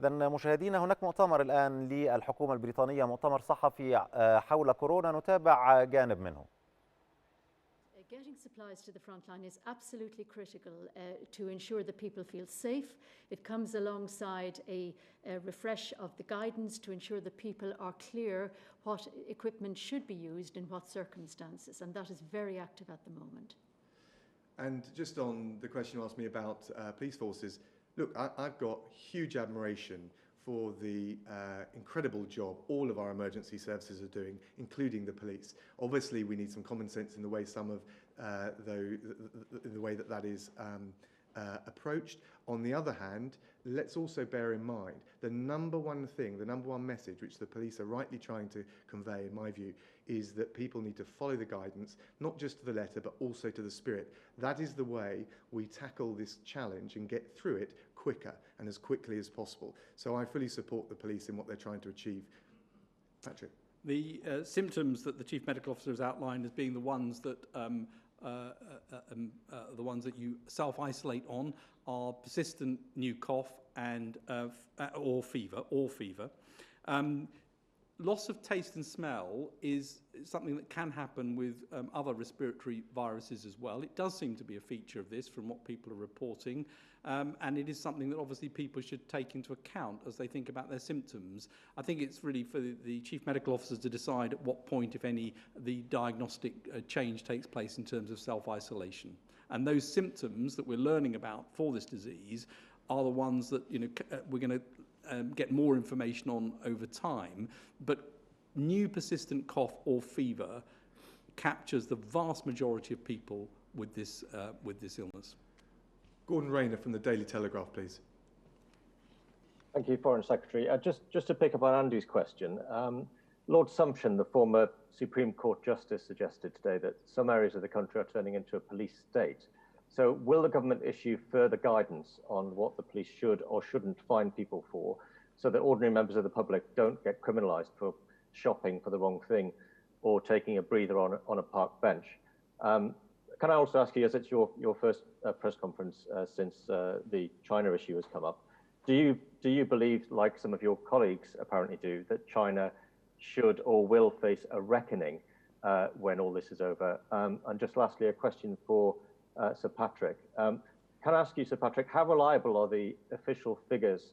إذن مشاهدينا، هناك مؤتمر الآن للحكومة البريطانية، مؤتمر صحفي حول كورونا، نتابع جانب منه. Getting supplies to the front line is absolutely critical to ensure that people feel safe. It comes alongside a refresh of the guidance to ensure that people are clear what equipment should be used in what circumstances, and that is very active at the moment. And just on the question you asked me about police forces, look, I've got huge admiration for the incredible job all of our emergency services are doing, including the police. Obviously, we need some common sense in the way the way that is approached. On the other hand, let's also bear in mind the number one message which the police are rightly trying to convey, in my view, is that people need to follow the guidance, not just to the letter, but also to the spirit. That is the way we tackle this challenge and get through it quicker and as quickly as possible. So I fully support the police in what they're trying to achieve. Patrick. The symptoms that the Chief Medical Officer has outlined as being the ones that you self-isolate on are persistent new cough and or fever. Loss of taste and smell is something that can happen with other respiratory viruses as well. It does seem to be a feature of this from what people are reporting, and it is something that obviously people should take into account as they think about their symptoms. I think it's really for the Chief Medical Officers to decide at what point, if any, the diagnostic change takes place in terms of self-isolation. And those symptoms that we're learning about for this disease are the ones that we're going to get more information on over time, but new persistent cough or fever captures the vast majority of people with this illness. Gordon Rayner from the Daily Telegraph, please. Thank you, Foreign Secretary. Just to pick up on Andy's question, Lord Sumption, the former Supreme Court Justice, suggested today that some areas of the country are turning into a police state. So will the government issue further guidance on what the police should or shouldn't fine people for, so that ordinary members of the public don't get criminalised for shopping for the wrong thing or taking a breather on a park bench? Can I also ask you, as it's your first press conference since the China issue has come up, do you believe, like some of your colleagues apparently do, that China should or will face a reckoning when all this is over? And just lastly, a question for Sir Patrick. Can I ask you, Sir Patrick, how reliable are the official figures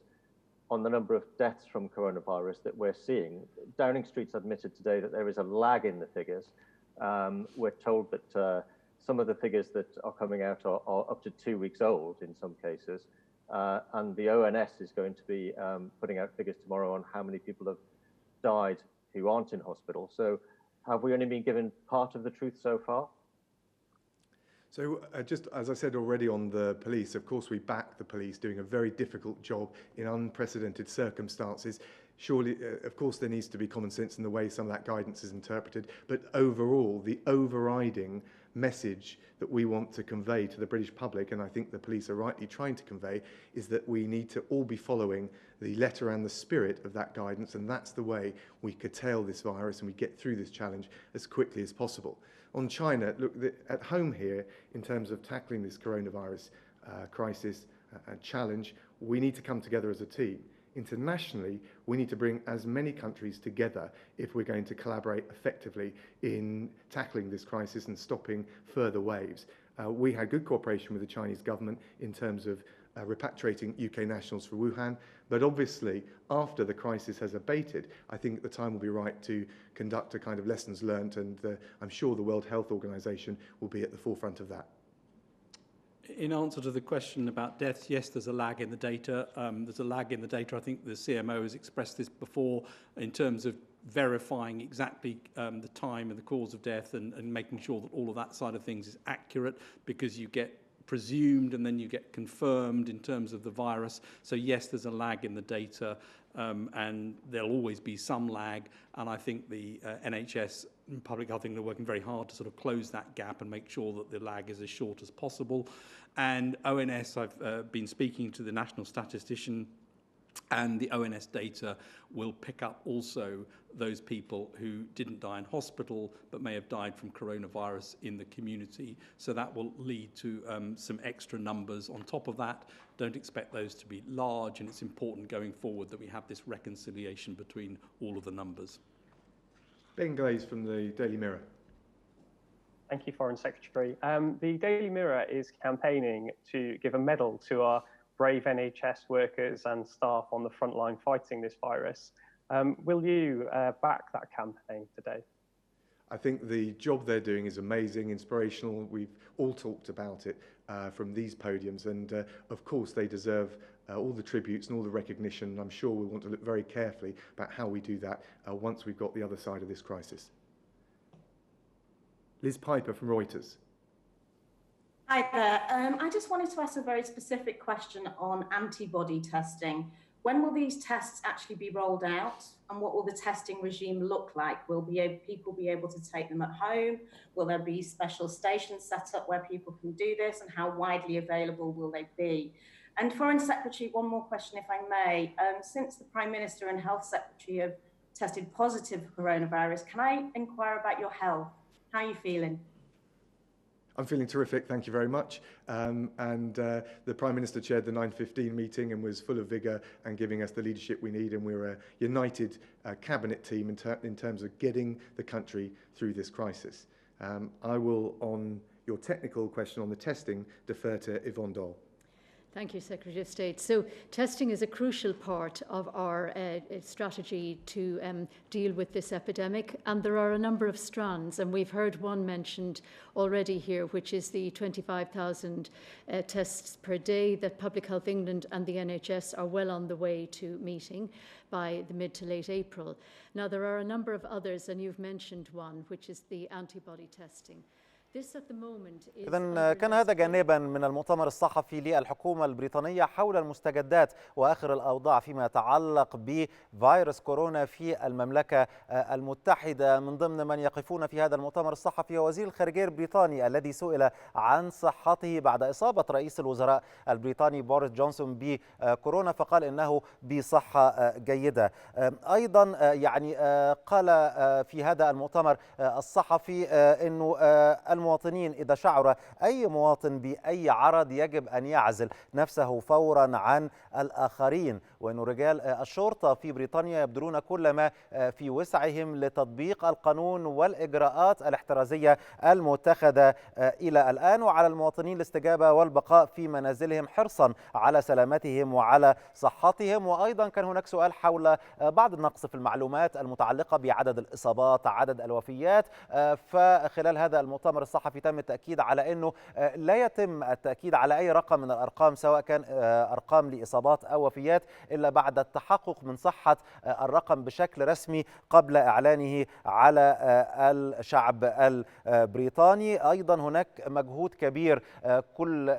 on the number of deaths from coronavirus that we're seeing? Downing Street's admitted today that there is a lag in the figures. We're told that some of the figures that are coming out are up to 2 weeks old in some cases. And the ONS is going to be putting out figures tomorrow on how many people have died who aren't in hospital. So have we only been given part of the truth so far? So just as I said already on the police, of course we back the police doing a very difficult job in unprecedented circumstances. Surely, of course, there needs to be common sense in the way some of that guidance is interpreted. But overall, the overriding message that we want to convey to the British public, and I think the police are rightly trying to convey, is that we need to all be following the letter and the spirit of that guidance, and that's the way we curtail this virus and we get through this challenge as quickly as possible. On China, look, at home here, in terms of tackling this coronavirus crisis and challenge, we need to come together as a team. Internationally, we need to bring as many countries together if we're going to collaborate effectively in tackling this crisis and stopping further waves. We had good cooperation with the Chinese government in terms of repatriating UK nationals for Wuhan, but obviously after the crisis has abated, I think the time will be right to conduct a kind of lessons learned, and I'm sure the World Health Organization will be at the forefront of that. In answer to the question about deaths, yes, there's a lag in the data. There's a lag in the data. I think the CMO has expressed this before in terms of verifying exactly the time and the cause of death and making sure that all of that side of things is accurate, because you get presumed and then you get confirmed in terms of the virus. So yes, there's a lag in the data, and there'll always be some lag. And I think the NHS and Public Health, they're working very hard to sort of close that gap and make sure that the lag is as short as possible. And ONS, I've been speaking to the national statistician And the ONS data will pick up also those people who didn't die in hospital but may have died from coronavirus in the community. So that will lead to some extra numbers on top of that. Don't expect those to be large, and it's important going forward that we have this reconciliation between all of the numbers. Ben Glaze from the Daily Mirror. Thank you, Foreign Secretary. The Daily Mirror is campaigning to give a medal to our brave NHS workers and staff on the front line fighting this virus. Will you back that campaign today? I think the job they're doing is amazing, inspirational. We've all talked about it from these podiums, and of course they deserve all the tributes and all the recognition. I'm sure we'll want to look very carefully about how we do that once we've got the other side of this crisis. Liz Piper from Reuters. Hi there. I just wanted to ask a very specific question on antibody testing. When will these tests actually be rolled out, and what will the testing regime look like? Will people be able to take them at home? Will there be special stations set up where people can do this, and how widely available will they be? And Foreign Secretary, one more question, if I may. Since the Prime Minister and Health Secretary have tested positive for coronavirus, can I inquire about your health? How are you feeling? I'm feeling terrific, thank you very much. The Prime Minister chaired the 9:15 meeting and was full of vigour and giving us the leadership we need, and we're a united cabinet team in terms of getting the country through this crisis. I will, on your technical question on the testing, defer to Yvonne Dole. Thank you, Secretary of State. So testing is a crucial part of our strategy to deal with this epidemic, and there are a number of strands, and we've heard one mentioned already here, which is the 25,000 tests per day that Public Health England and the NHS are well on the way to meeting by the mid to late April. Now, there are a number of others, and you've mentioned one, which is the antibody testing. إذن كان هذا جانبا من المؤتمر الصحفي للحكومة البريطانية حول المستجدات وآخر الأوضاع فيما يتعلق بفيروس كورونا في المملكة المتحدة. من ضمن من يقفون في هذا المؤتمر الصحفي هو وزير الخارجية البريطاني الذي سئل عن صحته بعد إصابة رئيس الوزراء البريطاني بوريس جونسون بكورونا، فقال إنه بصحة جيدة. أيضا قال في هذا المؤتمر الصحفي إنه المواطنين إذا شعر أي مواطن بأي عرض يجب أن يعزل نفسه فورا عن الآخرين، وأن رجال الشرطة في بريطانيا يبذلون كل ما في وسعهم لتطبيق القانون والإجراءات الاحترازية المتخذة إلى الآن، وعلى المواطنين الاستجابة والبقاء في منازلهم حرصا على سلامتهم وعلى صحتهم. وأيضا كان هناك سؤال حول بعض النقص في المعلومات المتعلقة بعدد الإصابات، عدد الوفيات. فخلال هذا المؤتمر الصحفي تم التأكيد على أنه لا يتم التأكيد على أي رقم من الأرقام سواء كان أرقام لإصابات أو وفيات إلا بعد التحقق من صحة الرقم بشكل رسمي قبل إعلانه على الشعب البريطاني. أيضا هناك مجهود كبير كل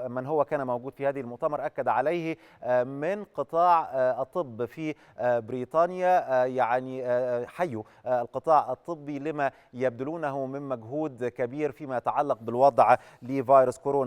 من هو كان موجود في هذه المؤتمر أكد عليه من قطاع الطب في بريطانيا، حيوا القطاع الطبي لما يبذلونه من مجهود كبير فيما يتعلق بالوضع لفيروس كورونا.